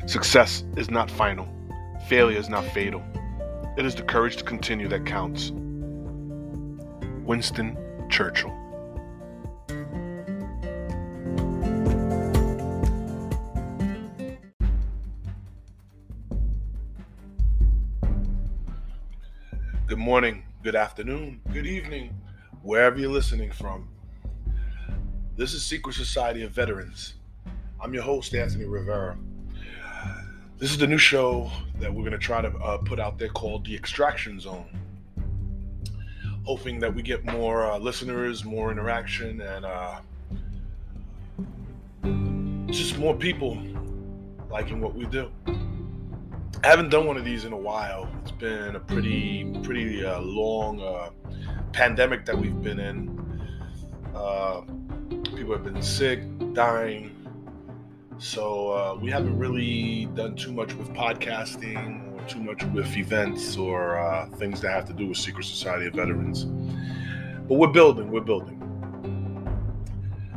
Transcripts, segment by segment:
Success is not final. Failure is not fatal. It is the courage to continue that counts. Winston Churchill. Good morning, good afternoon, good evening, wherever you're listening from. This is Secret Society of Veterans. I'm your host, Anthony Rivera. This is the new show that we're going to try to put out there called The Extraction Zone. Hoping that we get more listeners, more interaction, and just more people liking what we do. I haven't done one of these in a while. It's been a pretty long pandemic that we've been in. People have been sick, dying. So we haven't really done too much with podcasting or too much with events or things that have to do with Secret Society of Veterans. But we're building.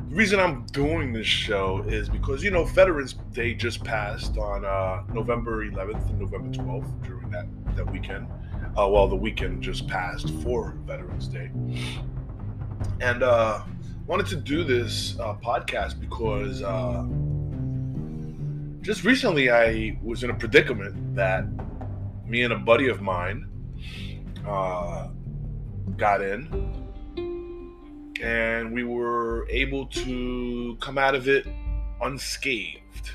The reason I'm doing this show is because, Veterans Day just passed on November 11th and November 12th during that weekend. The weekend just passed for Veterans Day. And wanted to do this podcast because just recently I was in a predicament that me and a buddy of mine got in, and we were able to come out of it unscathed.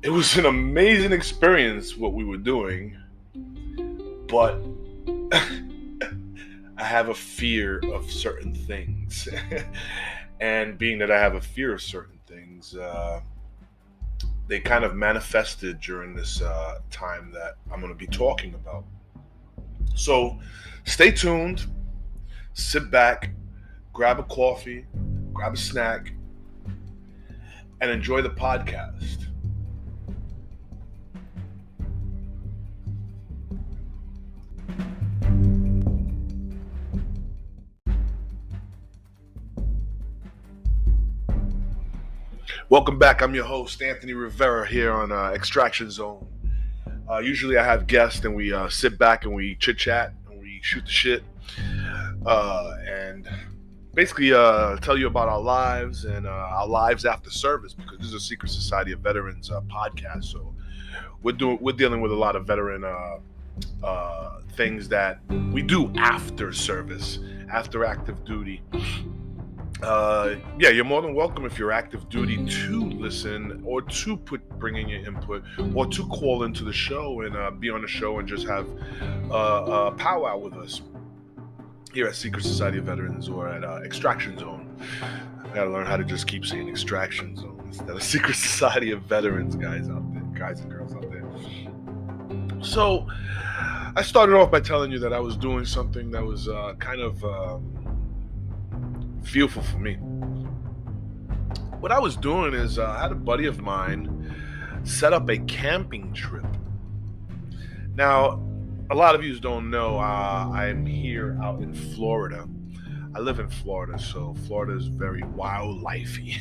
It was an amazing experience what we were doing, but I have a fear of certain things. And being that I have a fear of certain things, they kind of manifested during this time that I'm going to be talking about. So stay tuned, sit back, grab a coffee, grab a snack, and enjoy the podcast. Welcome back. I'm your host, Anthony Rivera, here on Extraction Zone. Usually I have guests and we sit back and we chit-chat and we shoot the shit. And basically tell you about our lives and our lives after service, because this is a Secret Society of Veterans podcast. So we're dealing with a lot of veteran things that we do after service, after active duty. You're more than welcome if you're active duty to listen or to bring in your input or to call into the show and be on the show and just have a powwow with us here at Secret Society of Veterans or at Extraction Zone. I gotta learn how to just keep saying Extraction Zone instead of Secret Society of Veterans, guys and girls out there. So I started off by telling you that I was doing something that was kind of fearful for me. What I was doing is I had a buddy of mine set up a camping trip. Now, a lot of you don't know I'm here out in Florida. I live in Florida, so Florida is very wildlifey.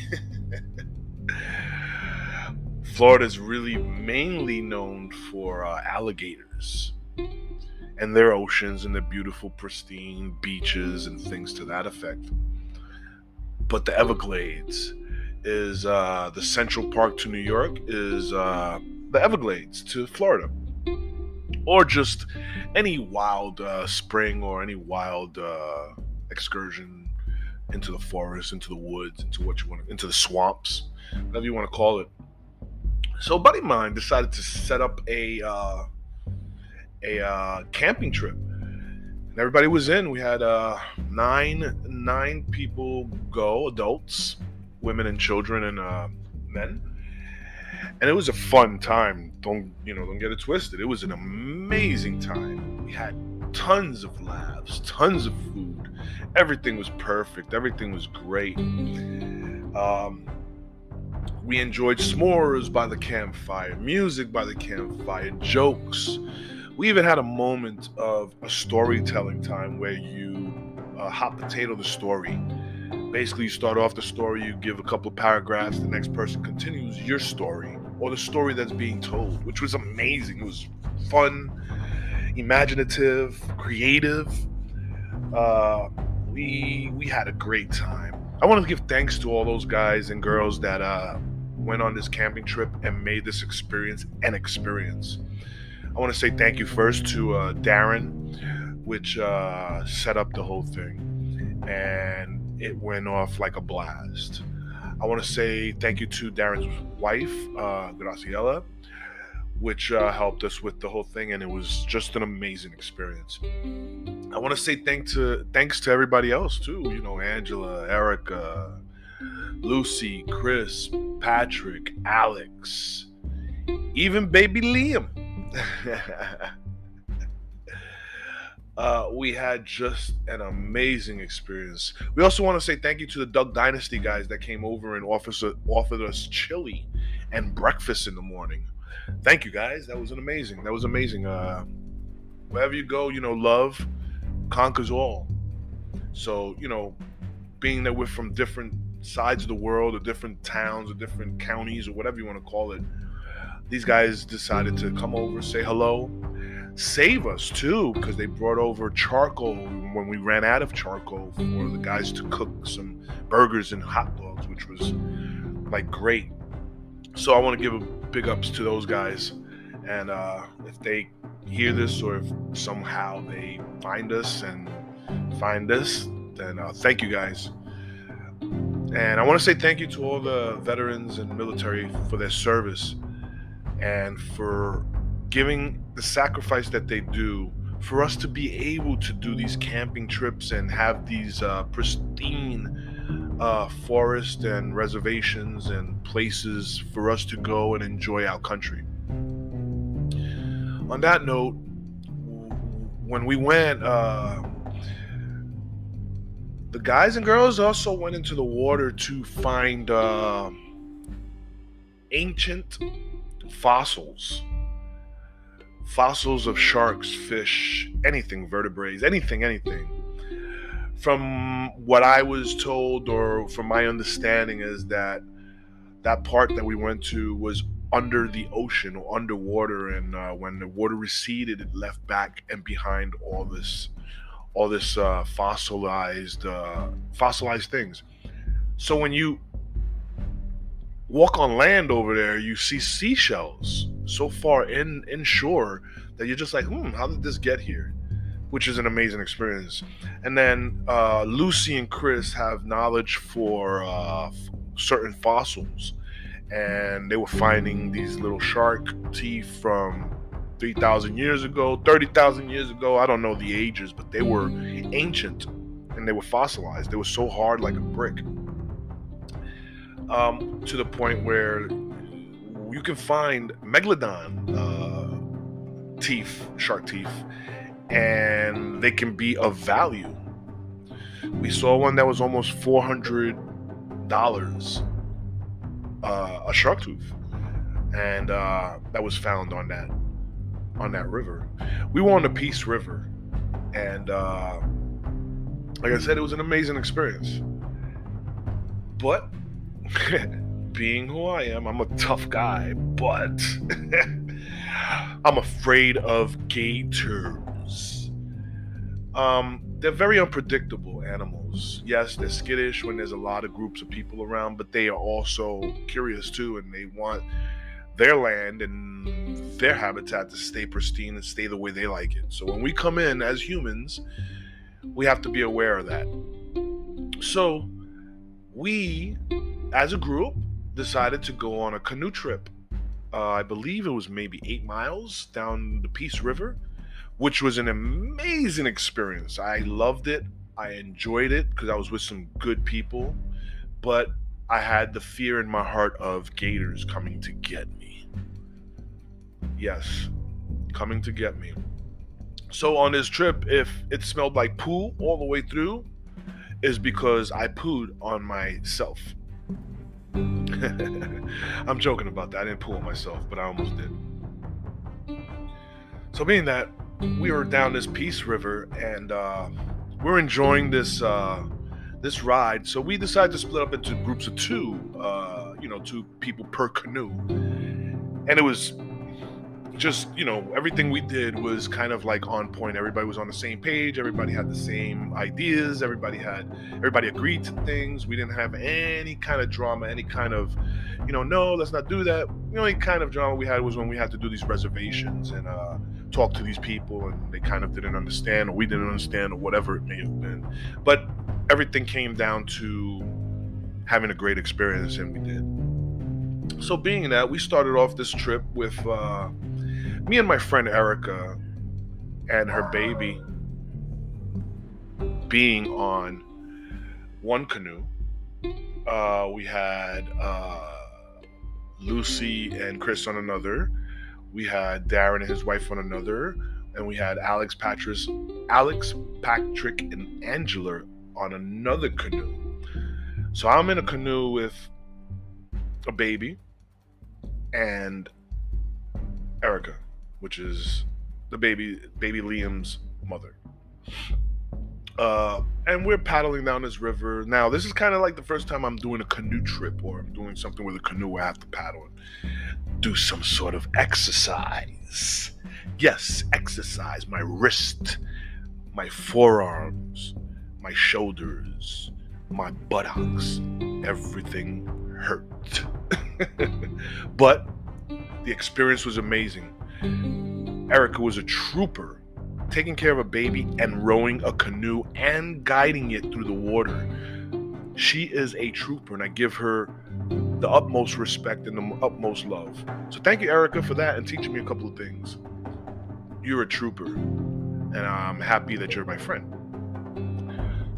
Florida is really mainly known for alligators and their oceans and their beautiful, pristine beaches and things to that effect. But the Everglades is the Central Park to New York is the Everglades to Florida. Or just any wild spring or any wild excursion into the forest, into the woods, into the swamps, whatever you want to call it. So a buddy of mine decided to set up a camping trip. And everybody was in. We had nine people go, adults, women and children and men. And it was a fun time. Don't get it twisted. It was an amazing time. We had tons of laughs, tons of food. Everything was perfect. Everything was great. We enjoyed s'mores by the campfire, music by the campfire, jokes. We even had a moment of a storytelling time where you hot potato the story Basically, you start off the story, you give a couple of paragraphs, the next person continues your story or the story that's being told, which was amazing. It was fun, imaginative, creative. We had a great time. I want to give thanks to all those guys and girls that went on this camping trip and made this experience an experience. I want to say thank you first to Darren, which set up the whole thing, and it went off like a blast. I want to say thank you to Darren's wife, Graciela, which helped us with the whole thing, and it was just an amazing experience. I want to say thanks to everybody else too. You know, Angela, Erica, Lucy, Chris, Patrick, Alex, even baby Liam. We had just an amazing experience. We also want to say thank you to the Duck Dynasty guys that came over and offered us chili and breakfast in the morning. Thank you guys. That was amazing. Wherever you go, you know, love conquers all. So, you know, being that we're from different sides of the world or different towns or different counties or whatever you want to call it, these guys decided to come over, say hello, save us too, because they brought over charcoal when we ran out of charcoal for the guys to cook some burgers and hot dogs, which was like great. So I want to give a big ups to those guys, and if they hear this or if somehow they find us and find this, then thank you guys. And I want to say thank you to all the veterans and military for their service and for giving the sacrifice that they do for us to be able to do these camping trips and have these pristine forests and reservations and places for us to go and enjoy our country. On that note, when we went, the guys and girls also went into the water to find ancient fossils of sharks, fish, anything, vertebrates, anything. From what I was told, or from my understanding, is that part that we went to was under the ocean or underwater, and when the water receded, it left back and behind all this fossilized things. So when you walk on land over there, you see seashells so far inshore that you're just like, how did this get here? Which is an amazing experience. And then Lucy and Chris have knowledge for certain fossils, and they were finding these little shark teeth from 3,000 years ago, 30,000 years ago. I don't know the ages, but they were ancient and they were fossilized. They were so hard like a brick. To the point where you can find megalodon shark teeth, and they can be of value. We saw one that was almost $400 a shark tooth, and that was found on that river. We were on the Peace River, and like I said, it was an amazing experience. But being who I am, I'm a tough guy, but I'm afraid of gators. They're very unpredictable animals. Yes, they're skittish when there's a lot of groups of people around, but they are also curious too, and they want their land and their habitat to stay pristine and stay the way they like it. So when we come in as humans, we have to be aware of that. So we, as a group, decided to go on a canoe trip. I believe it was maybe 8 miles down the Peace River, which was an amazing experience. I loved it. I enjoyed it because I was with some good people, but I had the fear in my heart of gators coming to get me. Yes, coming to get me. So on this trip, if it smelled like poo all the way through, is because I pooed on myself. I'm joking about that. I didn't poo on myself, but I almost did. So being that we were down this Peace River, and we're enjoying this this ride. So we decided to split up into groups of two, 2 people per canoe. And it was just, everything we did was kind of like on point. Everybody was on the same page. Everybody had the same ideas. Everybody agreed to things. We didn't have any kind of drama, any kind of, no, let's not do that. The only kind of drama we had was when we had to do these reservations and talk to these people, and they kind of didn't understand, or we didn't understand, or whatever it may have been. But everything came down to having a great experience, and we did. So being that, we started off this trip with me and my friend Erica and her baby being on one canoe. We had Lucy and Chris on another. We had Darren and his wife on another, and we had Alex, Patrick, and Angela on another canoe. So I'm in a canoe with a baby and Erica, which is the baby Liam's mother. And we're paddling down this river. Now, this is kind of like the first time I'm doing a canoe trip, or I'm doing something with a canoe where I have to paddle and do some sort of exercise. Yes, exercise. My wrist, my forearms, my shoulders, my buttocks. Everything hurt. But the experience was amazing. Erica was a trooper, taking care of a baby and rowing a canoe and guiding it through the water. She is a trooper, and I give her the utmost respect and the utmost love. So thank you, Erica, for that and teaching me a couple of things. You're a trooper, and I'm happy that you're my friend.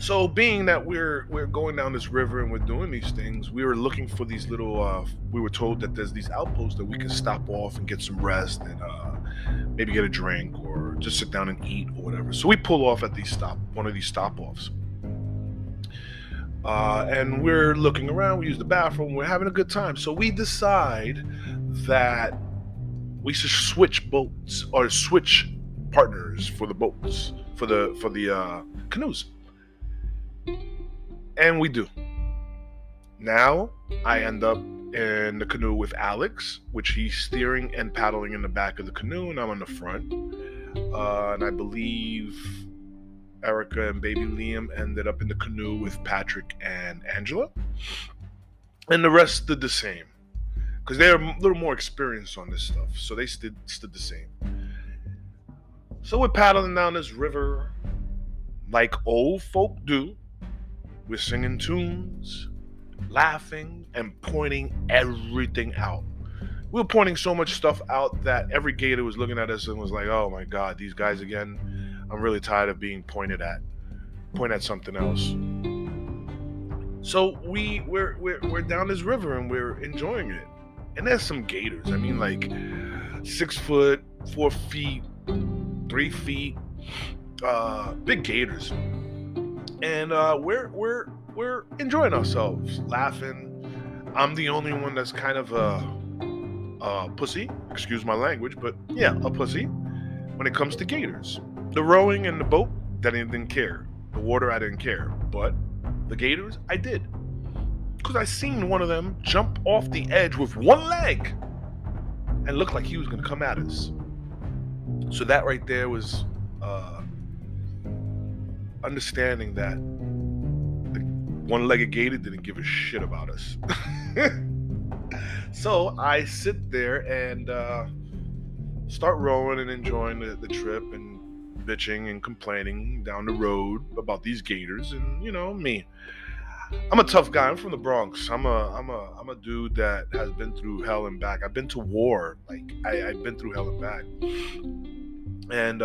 So being that we're going down this river and we're doing these things, we were looking for these little, we were told that there's these outposts that we can stop off and get some rest and maybe get a drink or just sit down and eat or whatever. So we pull off at one of these stop-offs. And we're looking around, we use the bathroom, we're having a good time. So we decide that we should switch boats or switch partners for the boats, for the canoes. And we do. Now I end up in the canoe with Alex, which he's steering and paddling in the back of the canoe, and I'm on the front. And I believe Erica and baby Liam ended up in the canoe with Patrick and Angela. And the rest did the same, because they're a little more experienced on this stuff, so they stood the same. So we're paddling down this river like old folk do. We're singing tunes, laughing, and pointing everything out. We were pointing so much stuff out that every gator was looking at us and was like, oh my God, these guys again. I'm really tired of being pointed at. Point at something else. So we're down this river and we're enjoying it. And there's some gators. I mean, like 6 foot, 4 feet, 3 feet, big gators. And we're enjoying ourselves, laughing. I'm the only one that's kind of a pussy, excuse my language, but yeah, a pussy when it comes to gators. The rowing and the boat, that I didn't care. The water, I didn't care. But the gators, I did. Because I seen one of them jump off the edge with one leg and looked like he was going to come at us. So that right there was understanding that the one-legged gator didn't give a shit about us. So I sit there and start rowing and enjoying the trip and bitching and complaining down the road about these gators. And me, I'm a tough guy. I'm from the Bronx. I'm a dude that has been through hell and back. I've been to war. Like I've been through hell and back. And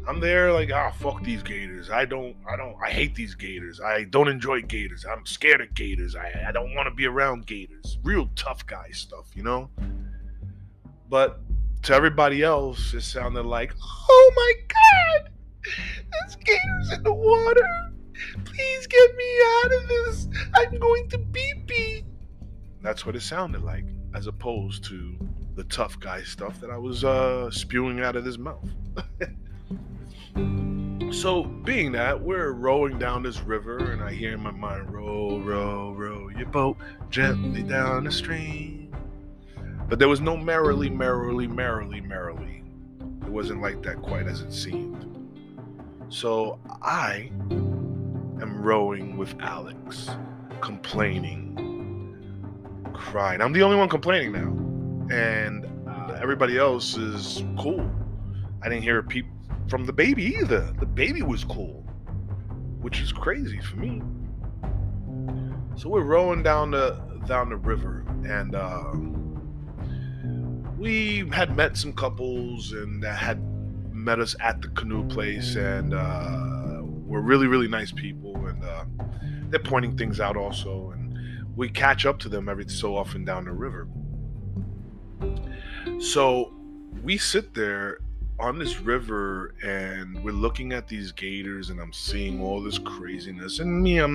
I'm there like, fuck these gators. I hate these gators. I don't enjoy gators. I'm scared of gators. I don't want to be around gators. Real tough guy stuff, But to everybody else, it sounded like, oh my God, there's gators in the water. Please get me out of this. I'm going to pee-pee. That's what it sounded like, as opposed to the tough guy stuff that I was spewing out of his mouth. So, being that we're rowing down this river, and I hear in my mind, row, row, row your boat gently down the stream. But there was no merrily, merrily, merrily, merrily. It wasn't like that quite as it seemed. So, I am rowing with Alex, complaining, crying. I'm the only one complaining now. And everybody else is cool. I didn't hear a peep from the baby either. The baby was cool, which is crazy for me. So we're rowing down the river, and we had met some couples and that had met us at the canoe place, and we're really, really nice people, and they're pointing things out also, and we catch up to them every so often down the river. So we sit there on this river, and we're looking at these gators, and I'm seeing all this craziness. And me, I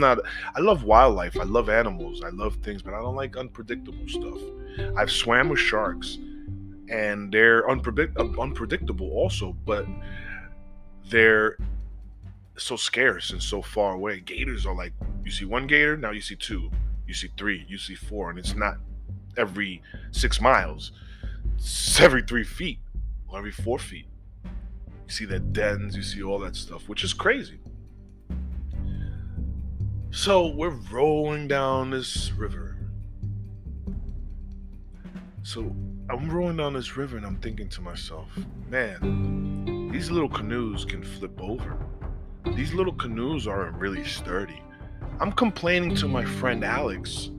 love wildlife, I love animals, I love things, but I don't like unpredictable stuff. I've swam with sharks, and they're unpredictable also, but they're so scarce and so far away. Gators are like, you see one gator, now you see two, you see three, you see four, and it's not every 6 miles. It's every 3 feet or every 4 feet. You see their dens, you see all that stuff, which is crazy. So we're rolling down this river. So I'm rolling down this river, and I'm thinking to myself, man, these little canoes can flip over. These little canoes aren't really sturdy. I'm complaining to my friend Alex,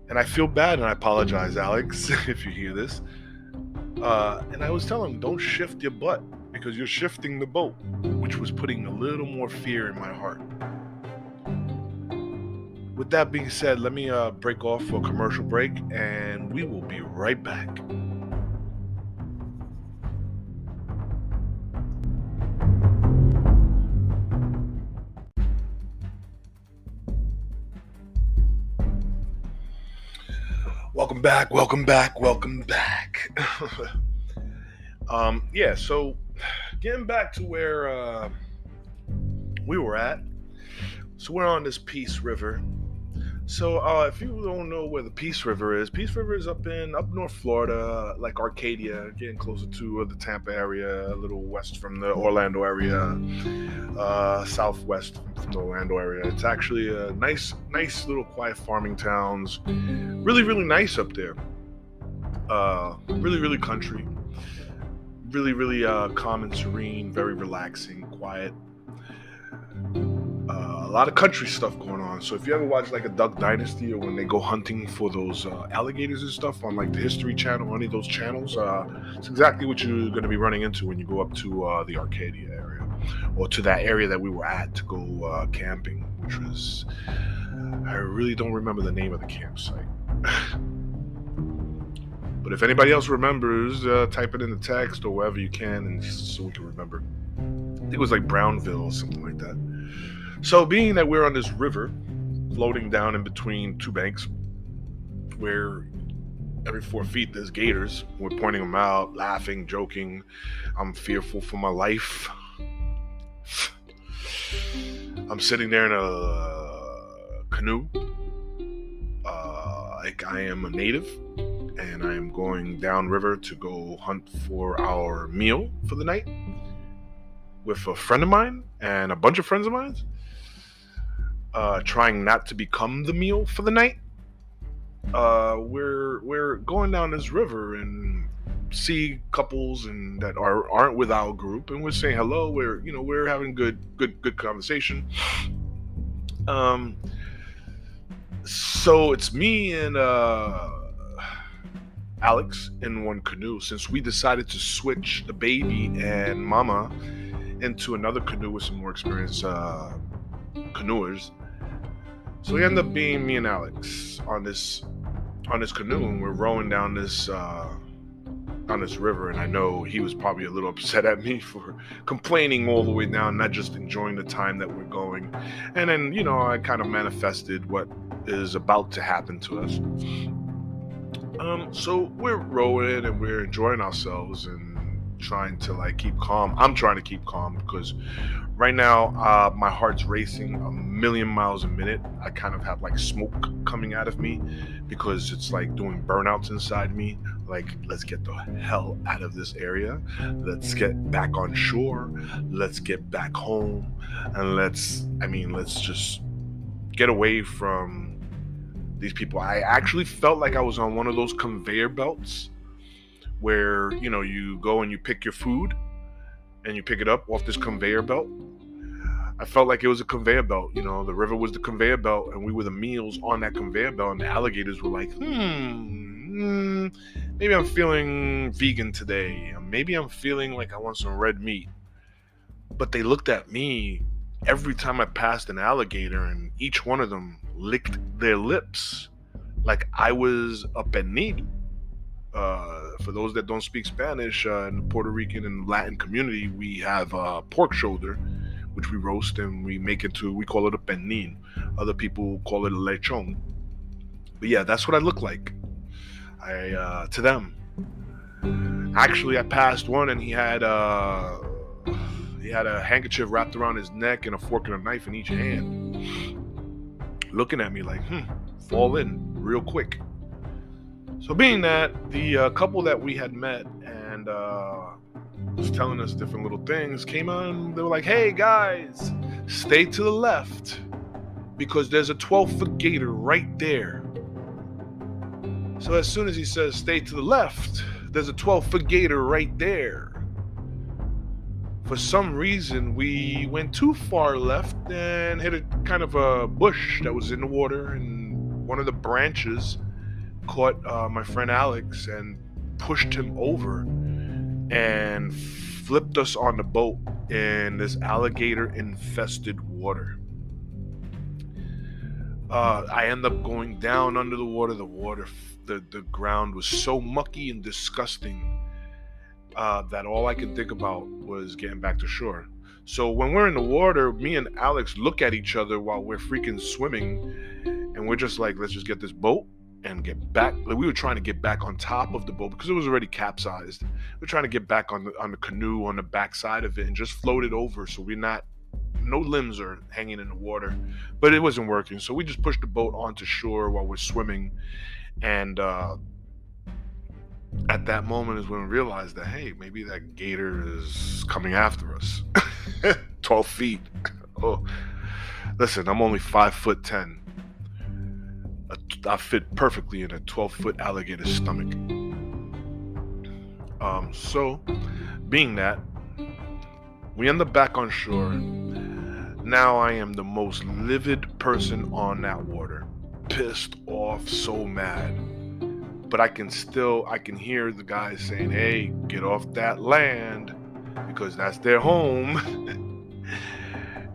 and I feel bad, and I apologize, Alex, if you hear this. And I was telling him, don't shift your butt, because you're shifting the boat, which was putting a little more fear in my heart. With that being said, let me break off for a commercial break, and we will be right back. Welcome back. So getting back to where we were at. So we're on this Peace River. So if you don't know where the Peace River is up North Florida, like Arcadia, getting closer to the Tampa area, a little west from the Orlando area, southwest from the Orlando area. It's actually a nice little quiet farming towns. Really, really nice up there. Really, really country. Really, really calm and serene, very relaxing, quiet. A lot of country stuff going on. So if you ever watch like a Duck Dynasty, or when they go hunting for those alligators and stuff on like the History Channel, any of those channels, it's exactly what you're going to be running into when you go up to the Arcadia area, or to that area that we were at to go camping, which was, I really don't remember the name of the campsite. But if anybody else remembers, type it in the text or wherever you can, and so we can remember. I think it was like Brownville or something like that. So being that we're on this river, floating down in between two banks, where every 4 feet there's gators, we're pointing them out, laughing, joking. I'm fearful for my life. I'm sitting there in a canoe, like I am a native, and I am going downriver to go hunt for our meal for the night with a friend of mine and a bunch of friends of mine, trying not to become the meal for the night. We're going down this river and see couples and that aren't with our group, and we're saying hello. We're having good conversation. So it's me and Alex in one canoe, since we decided to switch the baby and mama into another canoe with some more experienced canoers. So we end up being me and Alex on this canoe, and we're rowing down this river. And I know he was probably a little upset at me for complaining all the way down, not just enjoying the time that we're going. And then, I kind of manifested what is about to happen to us. So we're rowing and we're enjoying ourselves and trying to keep calm. I'm trying to keep calm because Right now, my heart's racing a million miles a minute. I kind of have like smoke coming out of me because it's like doing burnouts inside me. Like, let's get the hell out of this area. Let's get back on shore. Let's get back home. And let's just get away from these people. I actually felt like I was on one of those conveyor belts where, you go and you pick your food and you pick it up off this conveyor belt. I felt like it was a conveyor belt. The river was the conveyor belt, and we were the meals on that conveyor belt. And the alligators were like, maybe I'm feeling vegan today. Maybe I'm feeling like I want some red meat. But they looked at me every time I passed an alligator, and each one of them licked their lips like I was a pernil. For those that don't speak Spanish, in the Puerto Rican and Latin community, we have pork shoulder, which we roast and we call it a pernil. Other people call it a lechon. But yeah, that's what I look like to them. Actually, I passed one and he had a handkerchief wrapped around his neck and a fork and a knife in each hand, looking at me like, fall in real quick. So being that, the couple that we had met and was telling us different little things came on, they were like, hey guys, stay to the left because there's a 12-foot gator right there. So as soon as he says stay to the left, there's a 12-foot gator right there. For some reason, we went too far left and hit a kind of a bush that was in the water, and one of the branches caught my friend Alex and pushed him over and flipped us on the boat in this alligator infested water. I end up going down under the water. The ground was so mucky and disgusting that all I could think about was getting back to shore. So when we're in the water, me and Alex look at each other while we're freaking swimming, and we're just like, let's just get this boat and get back. Like, we were trying to get back on top of the boat because it was already capsized. We're trying to get back on the canoe on the back side of it and just float it over so no limbs are hanging in the water. But it wasn't working, so we just pushed the boat onto shore while we're swimming. And at that moment is when we realized that, hey, maybe that gator is coming after us. 12 feet. Oh, listen, I'm only 5'10". I fit perfectly in a 12-foot alligator's stomach. So, being that, we end up back on shore. Now I am the most livid person on that water. Pissed off, so mad. But I can hear the guys saying, hey, get off that land, because that's their home.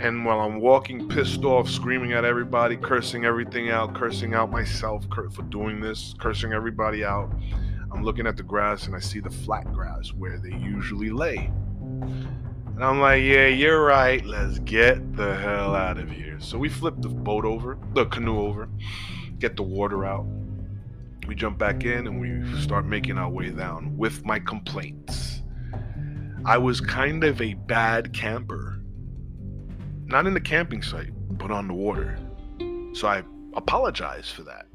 And while I'm walking pissed off, screaming at everybody, cursing everything out, cursing out myself for doing this, cursing everybody out, I'm looking at the grass and I see the flat grass where they usually lay. And I'm like, yeah, you're right. Let's get the hell out of here. So we flip the canoe over, get the water out. We jump back in and we start making our way down with my complaints. I was kind of a bad camper. Not in the camping site, but on the water. So I apologize for that.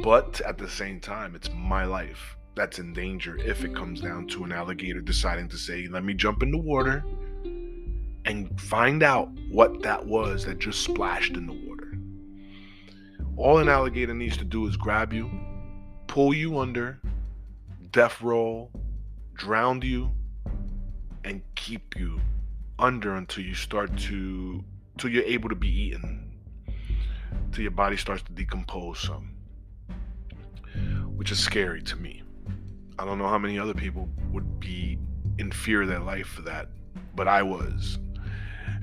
But at the same time, it's my life that's in danger if it comes down to an alligator deciding to say, let me jump in the water and find out what that was that just splashed in the water. All an alligator needs to do is grab you, pull you under, death roll, drown you, and keep you under until you're able to be eaten, till your body starts to decompose some, which is scary to me. I don't know how many other people would be in fear of their life for that, but I was.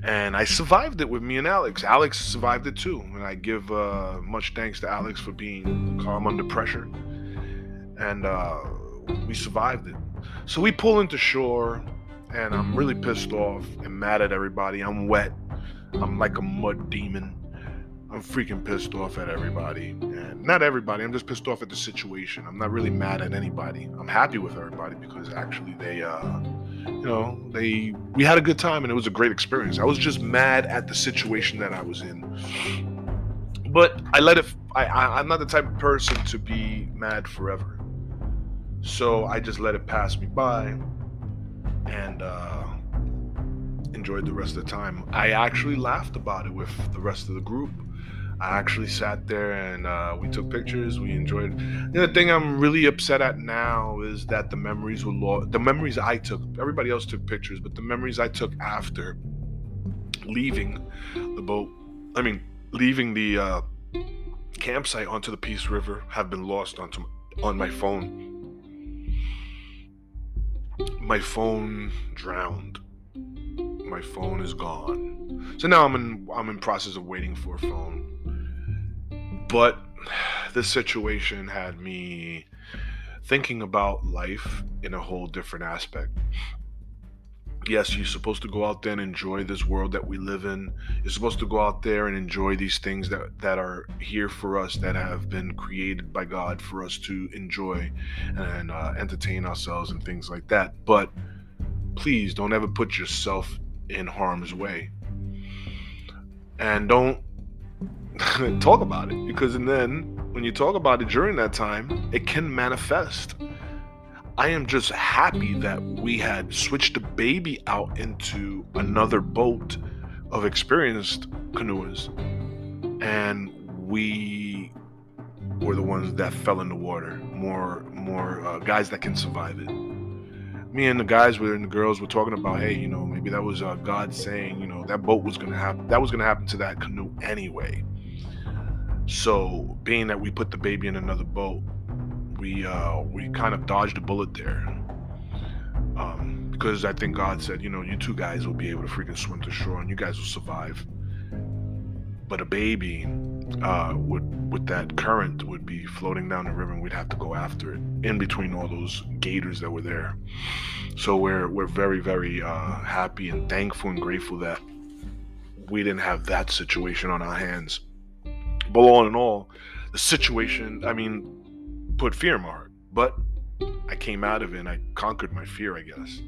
And I survived it with me and Alex. Alex survived it too, and I give much thanks to Alex for being calm under pressure. And we survived it. So we pull into shore, and I'm really pissed off and mad at everybody. I'm wet. I'm like a mud demon. I'm freaking pissed off at everybody. And not everybody, I'm just pissed off at the situation. I'm not really mad at anybody. I'm happy with everybody because actually they we had a good time and it was a great experience. I was just mad at the situation that I was in, but I let it. I'm not the type of person to be mad forever, so I just let it pass me by and enjoyed the rest of the time. I actually laughed about it with the rest of the group. I actually sat there and we took pictures. We enjoyed. The other thing I'm really upset at now is that the memories were lost. The memories I took, everybody else took pictures, but the memories I took after leaving the boat, leaving the campsite onto the Peace River, have been lost on my phone. My phone drowned. My phone is gone. So now I'm in process of waiting for a phone. But this situation had me thinking about life in a whole different aspect. Yes, you're supposed to go out there and enjoy this world that we live in. You're supposed to go out there and enjoy these things that are here for us, that have been created by God for us to enjoy and entertain ourselves and things like that. But please don't ever put yourself in harm's way. And don't talk about it, because then when you talk about it during that time, it can manifest. I am just happy that we had switched the baby out into another boat of experienced canoers, and we were the ones that fell in the water. More guys that can survive it. Me and the guys and the girls were talking about, hey, maybe that was God saying, that boat was gonna happen. That was gonna happen to that canoe anyway. So, being that we put the baby in another boat, we kind of dodged a bullet there, because I think God said, you two guys will be able to freaking swim to shore and you guys will survive. But a baby with that current would be floating down the river, and we'd have to go after it in between all those gators that were there. So we're very, very happy and thankful and grateful that we didn't have that situation on our hands. But all in all, the situation, put fear in my heart. But I came out of it and I conquered my fear, I guess.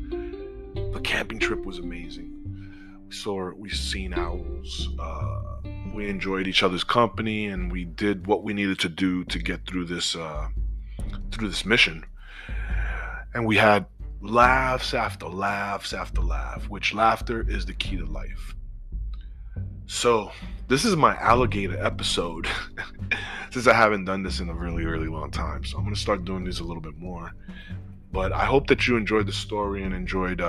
The camping trip was amazing. We seen owls. We enjoyed each other's company, and we did what we needed to do to get through this mission. And we had laughs after laughs after laugh, which laughter is the key to life. So this is my alligator episode since I haven't done this in a really, really long time. So I'm going to start doing these a little bit more. But I hope that you enjoyed the story and enjoyed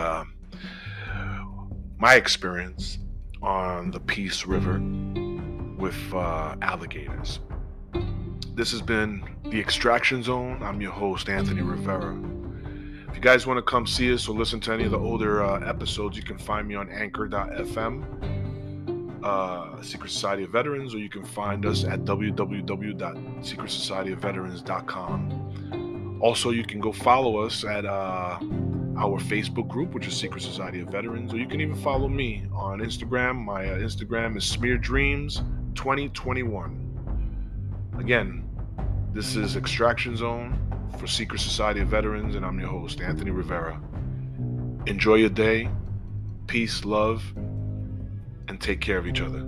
my experience on the Peace River with alligators. This has been The Extraction Zone. I'm your host, Anthony Rivera. If you guys want to come see us or listen to any of the older episodes, you can find me on anchor.fm. Secret Society of Veterans, or you can find us at www.secretsocietyofveterans.com. Also, you can go follow us at our Facebook group, which is Secret Society of Veterans, or you can even follow me on Instagram. My Instagram is SmearDreams2021. Again, this is Extraction Zone for Secret Society of Veterans, and I'm your host, Anthony Rivera. Enjoy your day, peace, love, and take care of each other.